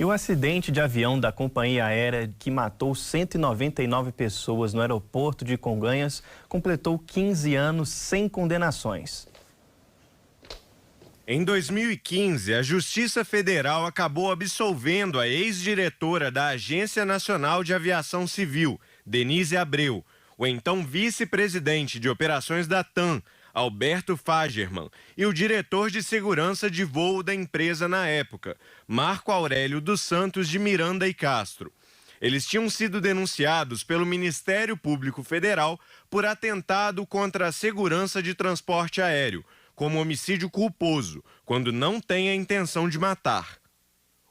E o acidente de avião da companhia aérea que matou 199 pessoas no aeroporto de Congonhas completou 15 anos sem condenações. Em 2015, a Justiça Federal acabou absolvendo a ex-diretora da Agência Nacional de Aviação Civil, Denise Abreu, o então vice-presidente de operações da TAM, Alberto Fagerman, e o diretor de segurança de voo da empresa na época, Marco Aurélio dos Santos de Miranda e Castro. Eles tinham sido denunciados pelo Ministério Público Federal por atentado contra a segurança de transporte aéreo, como homicídio culposo, quando não tem a intenção de matar.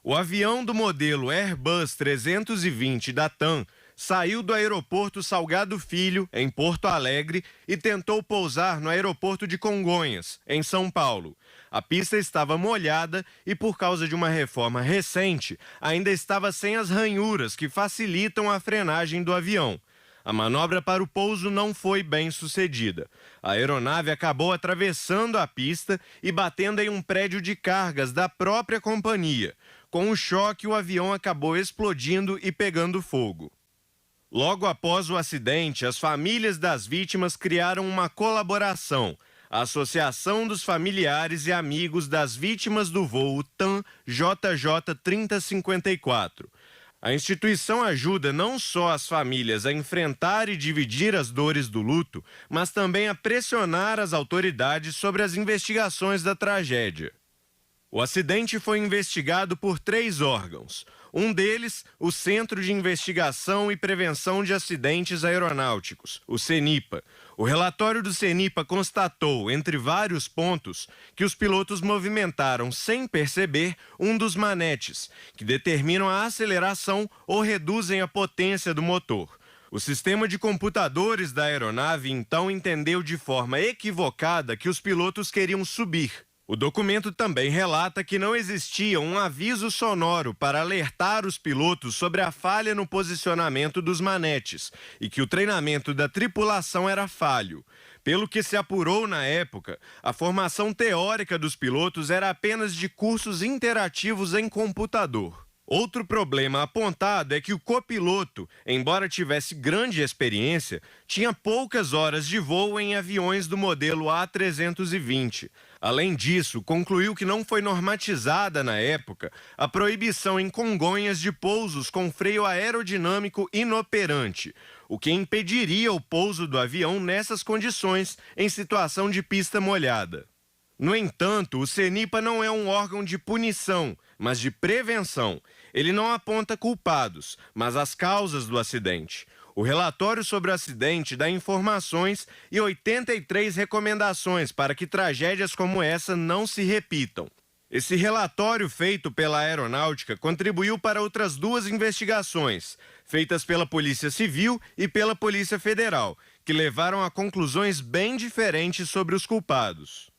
O avião do modelo Airbus 320 da TAM saiu do aeroporto Salgado Filho, em Porto Alegre, e tentou pousar no aeroporto de Congonhas, em São Paulo. A pista estava molhada e, por causa de uma reforma recente, ainda estava sem as ranhuras que facilitam a frenagem do avião. A manobra para o pouso não foi bem sucedida. A aeronave acabou atravessando a pista e batendo em um prédio de cargas da própria companhia. Com o choque, o avião acabou explodindo e pegando fogo. Logo após o acidente, as famílias das vítimas criaram uma colaboração, a Associação dos Familiares e Amigos das Vítimas do Voo TAM JJ 3054. A instituição ajuda não só as famílias a enfrentar e dividir as dores do luto, mas também a pressionar as autoridades sobre as investigações da tragédia. O acidente foi investigado por 3 órgãos. Um deles, o Centro de Investigação e Prevenção de Acidentes Aeronáuticos, o CENIPA. O relatório do CENIPA constatou, entre vários pontos, que os pilotos movimentaram sem perceber um dos manetes, que determinam a aceleração ou reduzem a potência do motor. O sistema de computadores da aeronave então entendeu de forma equivocada que os pilotos queriam subir. O documento também relata que não existia um aviso sonoro para alertar os pilotos sobre a falha no posicionamento dos manetes e que o treinamento da tripulação era falho. Pelo que se apurou na época, a formação teórica dos pilotos era apenas de cursos interativos em computador. Outro problema apontado é que o copiloto, embora tivesse grande experiência, tinha poucas horas de voo em aviões do modelo A320. Além disso, concluiu que não foi normatizada na época a proibição em Congonhas de pousos com freio aerodinâmico inoperante, o que impediria o pouso do avião nessas condições em situação de pista molhada. No entanto, o CENIPA não é um órgão de punição, mas de prevenção. Ele não aponta culpados, mas as causas do acidente. O relatório sobre o acidente dá informações e 83 recomendações para que tragédias como essa não se repitam. Esse relatório feito pela Aeronáutica contribuiu para outras 2 investigações, feitas pela Polícia Civil e pela Polícia Federal, que levaram a conclusões bem diferentes sobre os culpados.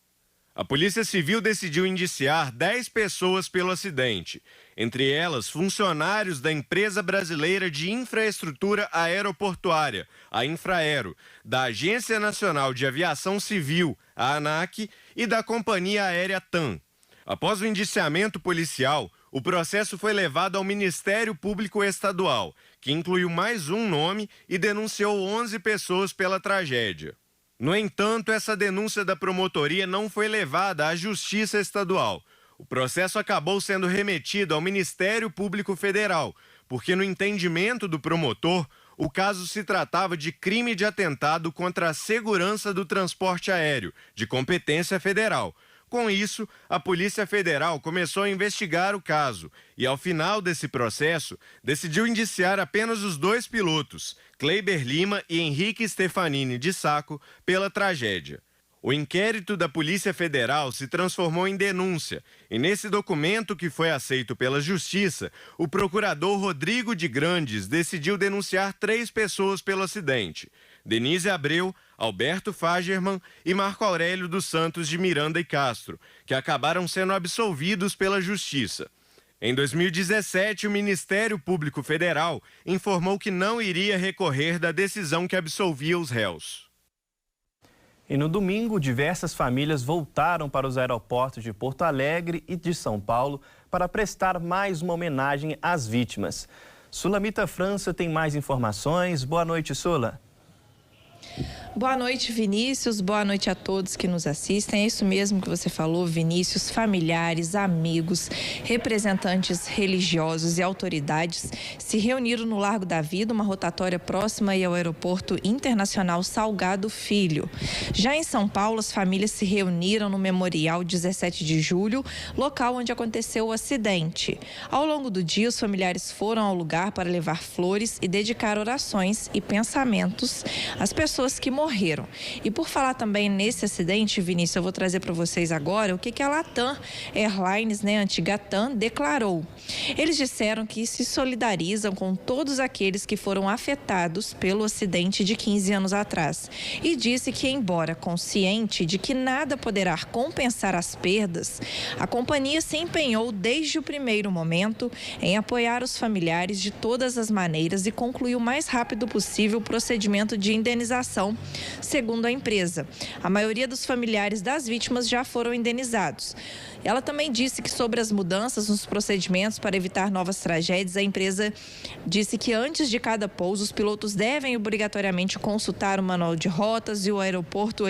A Polícia Civil decidiu indiciar 10 pessoas pelo acidente, entre elas funcionários da Empresa Brasileira de Infraestrutura Aeroportuária, a Infraero, da Agência Nacional de Aviação Civil, a ANAC, e da Companhia Aérea TAM. Após o indiciamento policial, o processo foi levado ao Ministério Público Estadual, que incluiu mais um nome e denunciou 11 pessoas pela tragédia. No entanto, essa denúncia da promotoria não foi levada à Justiça Estadual. O processo acabou sendo remetido ao Ministério Público Federal, porque no entendimento do promotor, o caso se tratava de crime de atentado contra a segurança do transporte aéreo, de competência federal. Com isso, a Polícia Federal começou a investigar o caso e, ao final desse processo, decidiu indiciar apenas os 2 pilotos, Kleiber Lima e Henrique Stefanini de Sacco, pela tragédia. O inquérito da Polícia Federal se transformou em denúncia e, nesse documento que foi aceito pela Justiça, o procurador Rodrigo de Grandes decidiu denunciar 3 pessoas pelo acidente: Denise Abreu, Alberto Fagerman e Marco Aurélio dos Santos de Miranda e Castro, que acabaram sendo absolvidos pela Justiça. Em 2017, o Ministério Público Federal informou que não iria recorrer da decisão que absolvia os réus. E no domingo, diversas famílias voltaram para os aeroportos de Porto Alegre e de São Paulo para prestar mais uma homenagem às vítimas. Sulamita França tem mais informações. Boa noite, Sula. Boa noite, Vinícius. Boa noite a todos que nos assistem. É isso mesmo que você falou, Vinícius. Familiares, amigos, representantes religiosos e autoridades se reuniram no Largo da Vida, uma rotatória próxima ao Aeroporto Internacional Salgado Filho. Já em São Paulo, as famílias se reuniram no Memorial 17 de Julho, local onde aconteceu o acidente. Ao longo do dia, os familiares foram ao lugar para levar flores e dedicar orações e pensamentos às pessoas que morreram. E por falar também nesse acidente, Vinícius, eu vou trazer para vocês agora o que a Latam Airlines, antiga TAM, declarou. Eles disseram que se solidarizam com todos aqueles que foram afetados pelo acidente de 15 anos atrás e disse que, embora consciente de que nada poderá compensar as perdas, a companhia se empenhou desde o primeiro momento em apoiar os familiares de todas as maneiras e concluir o mais rápido possível o procedimento de indenização. Segundo a empresa, a maioria dos familiares das vítimas já foram indenizados. Ela também disse que sobre as mudanças nos procedimentos para evitar novas tragédias, a empresa disse que antes de cada pouso, os pilotos devem obrigatoriamente consultar o manual de rotas e o aeroporto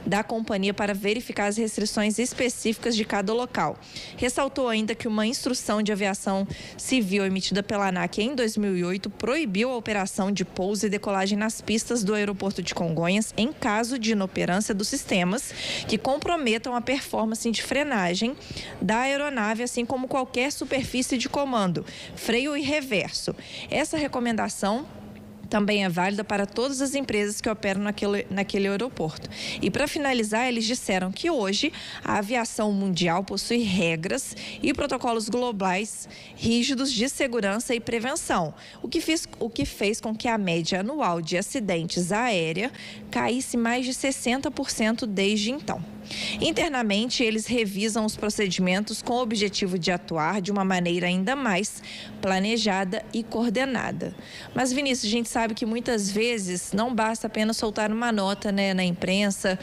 da companhia para verificar as restrições específicas de cada local. Ressaltou ainda que uma instrução de aviação civil emitida pela ANAC em 2008 proibiu a operação de pouso e decolagem nas pistas do aeroporto de Congonhas em caso de inoperância dos sistemas que comprometam a performance de frenagem da aeronave, assim como qualquer superfície de comando, freio e reverso. Essa recomendação também é válida para todas as empresas que operam naquele aeroporto. E para finalizar, eles disseram que hoje a aviação mundial possui regras e protocolos globais rígidos de segurança e prevenção, o que fez com que a média anual de acidentes aéreos caísse mais de 60% desde então. Internamente, eles revisam os procedimentos com o objetivo de atuar de uma maneira ainda mais planejada e coordenada. Mas, Vinícius, a gente sabe que muitas vezes não basta apenas soltar uma nota na imprensa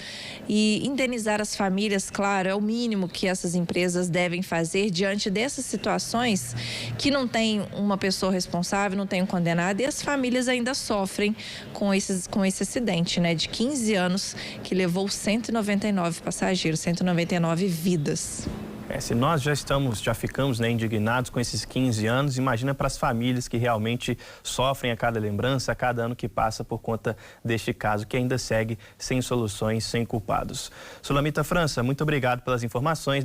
e indenizar as famílias, claro, é o mínimo que essas empresas devem fazer diante dessas situações que não tem uma pessoa responsável, não tem um condenado e as famílias ainda sofrem com esse acidente, de 15 anos que levou 199 passageiros, 199 vidas. Se nós já ficamos indignados com esses 15 anos, imagina para as famílias que realmente sofrem a cada lembrança, a cada ano que passa por conta deste caso, que ainda segue sem soluções, sem culpados. Sulamita França, muito obrigado pelas informações.